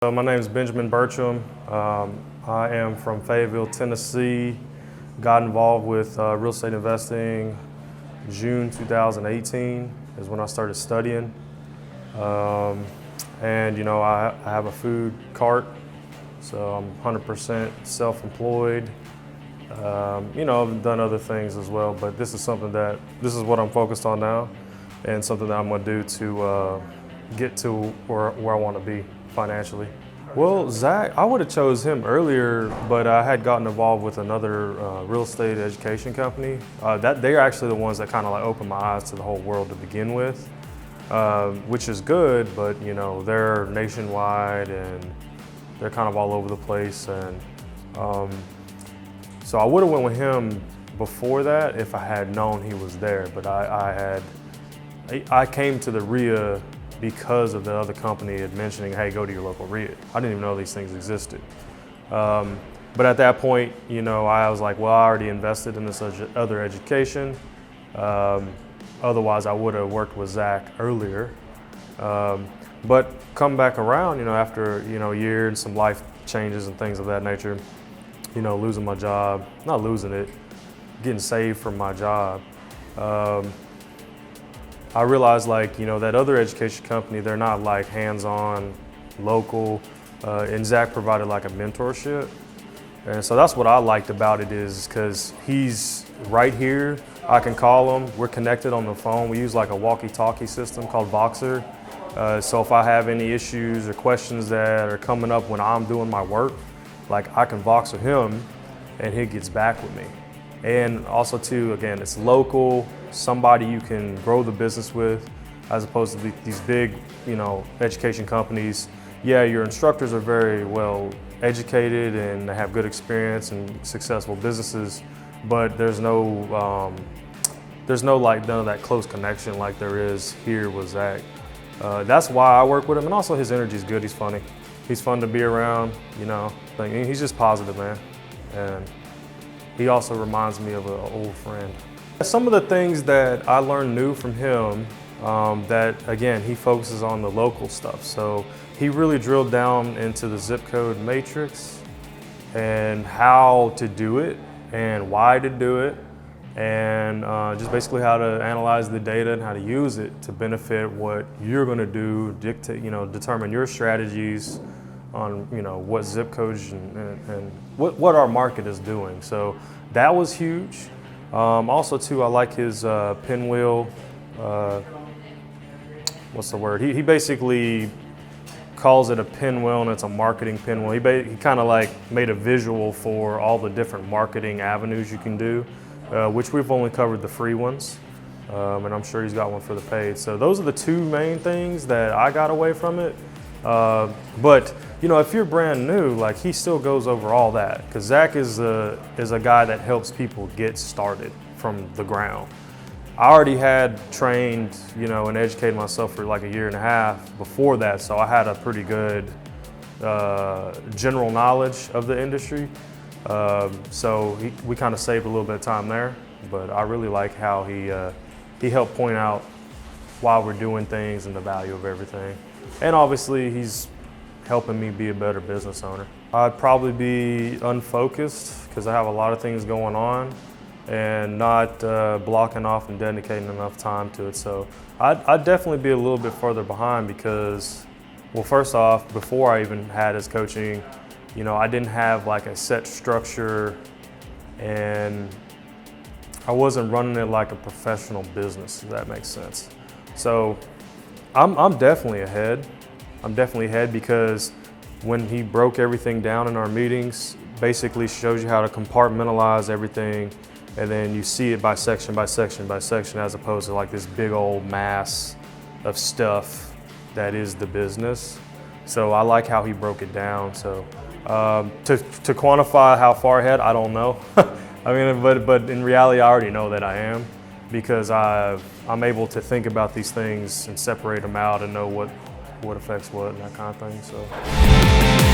My name is Benjamin Bertram. I am from Fayetteville, Tennessee. Got involved with real estate investing June 2018 is when I started studying. And I have a food cart, so I'm 100% self-employed. I've done other things as well, but this is what I'm focused on now, and something that I'm gonna do to get to where I want to be financially. Well, Zach, I would have chose him earlier, but I had gotten involved with another real estate education company. They're actually the ones that kind of like opened my eyes to the whole world to begin with, which is good, but they're nationwide and they're kind of all over the place. And so I would have went with him before that if I had known he was there, but I came to the RIA because of the other company mentioning, hey, go to your local RIA. I didn't even know these things existed. But at that point, I was like, well, I already invested in this other education. Otherwise, I would have worked with Zach earlier. But come back around, after a year and some life changes and things of that nature, losing my job, not losing it, getting saved from my job. I realized that other education company, they're not like hands-on, local, and Zach provided like a mentorship. And so that's what I liked about it is because he's right here. I can call him, we're connected on the phone. We use like a walkie-talkie system called Voxer. So if I have any issues or questions that are coming up when I'm doing my work, I can Voxer him and he gets back with me. And also too, again, it's local, somebody you can grow the business with, as opposed to these big, education companies. Yeah, your instructors are very well educated and they have good experience and successful businesses, but there's none of that close connection like there is here with Zach. That's why I work with him, and also his energy is good. He's funny. He's fun to be around. He's just positive, man. And he also reminds me of an old friend. Some of the things that I learned new from him, that again, he focuses on the local stuff. So he really drilled down into the zip code matrix and how to do it and why to do it, and just basically how to analyze the data and how to use it to benefit what you're gonna do, determine your strategies on what zip codes and what our market is doing. So that was huge. Also too, I like his pinwheel, what's the word? He basically calls it a pinwheel, and it's a marketing pinwheel. He kind of made a visual for all the different marketing avenues you can do, which we've only covered the free ones. And I'm sure he's got one for the paid. So those are the two main things that I got away from it. But if you're brand new, he still goes over all that, because Zach is a guy that helps people get started from the ground. I already had trained, and educated myself for like a year and a half before that, so I had a pretty good general knowledge of the industry. So we kind of saved a little bit of time there, but I really like how he helped point out why we're doing things and the value of everything. And obviously he's helping me be a better business owner. I'd probably be unfocused because I have a lot of things going on and not blocking off and dedicating enough time to it. So I'd definitely be a little bit further behind because, well, first off, before I even had his coaching, I didn't have like a set structure, and I wasn't running it like a professional business, if that makes sense. So I'm definitely ahead. I'm definitely ahead because when he broke everything down in our meetings, basically shows you how to compartmentalize everything, and then you see it by section, by section, by section, as opposed to like this big old mass of stuff that is the business. So I like how he broke it down. So to quantify how far ahead, I don't know. But in reality, I already know that I am, because I'm able to think about these things and separate them out and know what affects what and that kind of thing. So.